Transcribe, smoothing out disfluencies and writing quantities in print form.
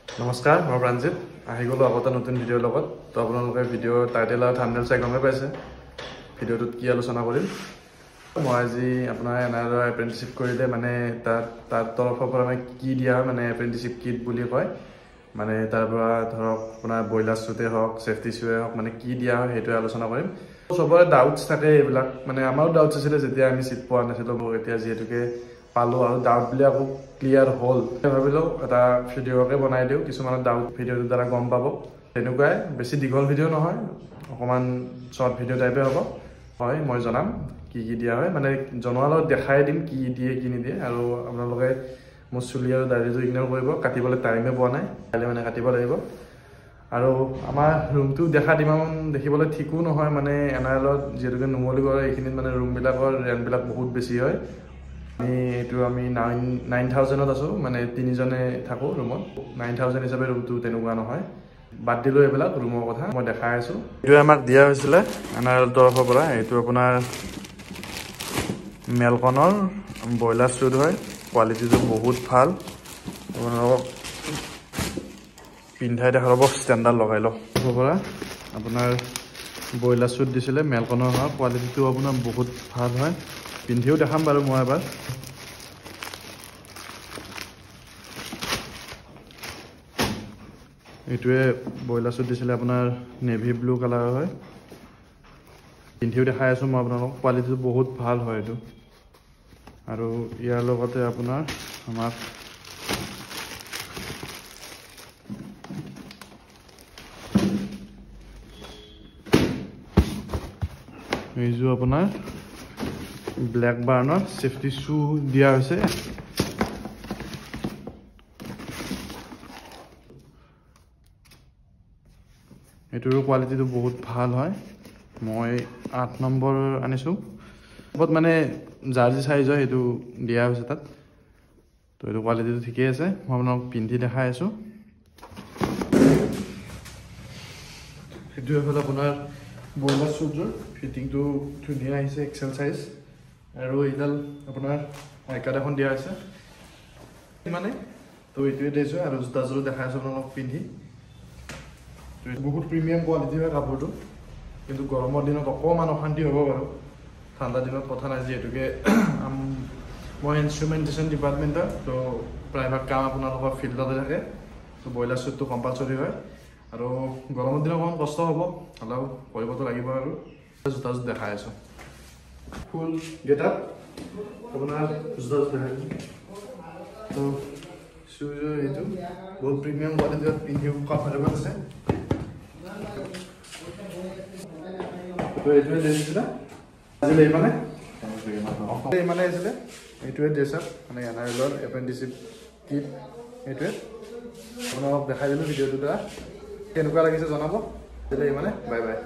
নমস্কাৰ মই প্ৰাঞ্জিত আহি গলো আগতে নতুন ভিডিঅ'ৰ লগত তো আপোনালোকে ভিডিঅ' টাইটেল আৰু থাম্বনেল চাই গমে পাইছে ভিডিঅ'টোত কি আলোচনা কৰিম মই আজি আপোনাৰ এনআইৰ এপ্ৰেন্টিসশিপ কৰিলে মানে তাৰ তৰফৰ পৰা মানে কি দিয়া হয় মানে এপ্ৰেন্টিসশিপ কিট বুলি কয় মানে তাৰ পৰা ধৰক আপোনাৰ বয়লাৰ সুটে হওক সেফটি শুয়ে হওক মানে কি দিয়া হয় হেতু আলোচনা কৰিম সবৰে ডাউটস থাকে এইবিলাক মানে আমাৰো ডাউটস আছিল যেতিয়া আমি সিট পোৱা নাছিল এতিয়া যেহেতুকে পালো আৰু ডাউট বুলি আকৌ ক্লিয়াৰ হল ভাবিলো এটা ভিডিঅ'কে বনাই দিও কিছুমান ডাউট ভিডিঅ'ৰ দ্বাৰা গম পাব তেনেকুৱাই বেছি দীঘল ভিডিঅ' নহয় অকমান শৰ্ট ভিডিঅ' টাইপে হ'ব হয় মই জনাম কি দিয়া হয় মানে জনোৱালত দেখাই দিম কি দিয়ে কি নিদিয়ে আৰু আপোনালোকে মুছলি আৰু দাড়িটো ইগনোৰ কৰিব কাটিবলৈ টাইমে পোৱা নাই কালি মানে কাটিব লাগিব আৰু আমাৰ ৰুমটো দেখা দিমান দেখিবলৈ ঠিকো নহয় মানে এনআইলত যেহেতুকে নুমলীগড় এইখিনিত মানে ৰুমবিলাকৰ ৰেণ্টবিলাক বহুত বেছি হয় আমি 9000ত আছো মানে তিনিজনে থাকো ৰুমত 9000 হিচাপে ৰুমটো তেনেকুৱা নহয় বাদ দিলো এইবিলাক ৰুমৰ কথা মই দেখাই আছো এইটো আমাক দিয়া হৈছিলে এনআইলৰ তৰফৰ পৰা এইটো আপোনাৰ মেলকনৰ বয়লাৰ সুট হয় কোৱালিটিটো বহুত ভাল আপোনালোকক পিন্ধাই দেখাব ষ্টেণ্ডাৰ্ড লগাই লওক পৰা আপোনাৰ বয়লাৰ সুট দিছিলে মেলকনৰ হয় কোৱালিটিটো আপোনাৰ বহুত ভাল হয় পিন্ধিও দেখাম বাৰু মই এবাৰ এইটোৱে বয়লাৰ সুট দিছিলে আপোনাৰ নেভি ব্লু কালাৰৰ হয় পিন্ধিও দেখাই আছো মই আপোনালোকক কোৱালিটিটো বহুত ভাল হয় এইটো আৰু ইয়াৰ লগতে আপোনাৰ আমাক এইযোৰ আপোনাৰ ব্লেক বাৰ্ণৰ সেফটি শু দিয়া হৈছে এটোৰ কোৱালিটিটো বহুত ভাল হয় মই 8 নম্বৰ আনিছো বহুত মানে জাৰ্জি সাইজ হয় এটো দিয়া হৈছে তাত তো এটো কোৱালিটিটো ঠিকে আছে মই আপোনাক পিন্ধি দেখাই আছো এটো হল আপোনাৰ বয়লাৰ সুটৰ ফিটিংটো ধুনীয়া আহিছে এক্সেল সাইজ আৰু ইডাল আপোনাৰ আইকাৰ্ড এখন দিয়া হৈছে মানে তো এইটোৱে দিছো আৰু জোতাযোৰ দেখাই আছো আপোনাক পিন্ধি বহুত প্ৰিমিয়াম কোৱালিটি হয় কাপোৰটো কিন্তু গৰমৰ দিনত অকমান অশান্তি হ'ব বাৰু ঠাণ্ডা দিনত কথা নাই যেহেতুকে মই ইনষ্ট্ৰুমেন্টেশন ডিপাৰ্টমেন্টৰ তো প্ৰায়ভাগ কাম আপোনালোকৰ ফিল্ডতে থাকে তো বয়লাৰ সুটটো কম্পালসৰি হয় আৰু গৰমৰ দিনত অকমান কষ্ট হ'ব হ'লেও কৰিবতো লাগিব আৰু জোতাযোৰ দেখাই আছো ফুল গেটআপ আপোনাৰ জোতাযোৰ দেখাই তো শুজৰ এইটো বহুত প্ৰিমিয়াম কোৱালিটিৰ পিন্ধিও কমফৰ্টেবল আছে তো এইটোৱে দিছিলা আজি মানে আছিলে এইটোৱে ড্ৰেছআপ মানে এনআইলৰ এপ্ৰেন্টিসশিপ কিট এইটোৱে আপোনালোকক দেখাই দিলোঁ ভিডিঅ'টো দ্বাৰা কেনেকুৱা লাগিছে জনাব তেতিয়াই মানে বাই বাই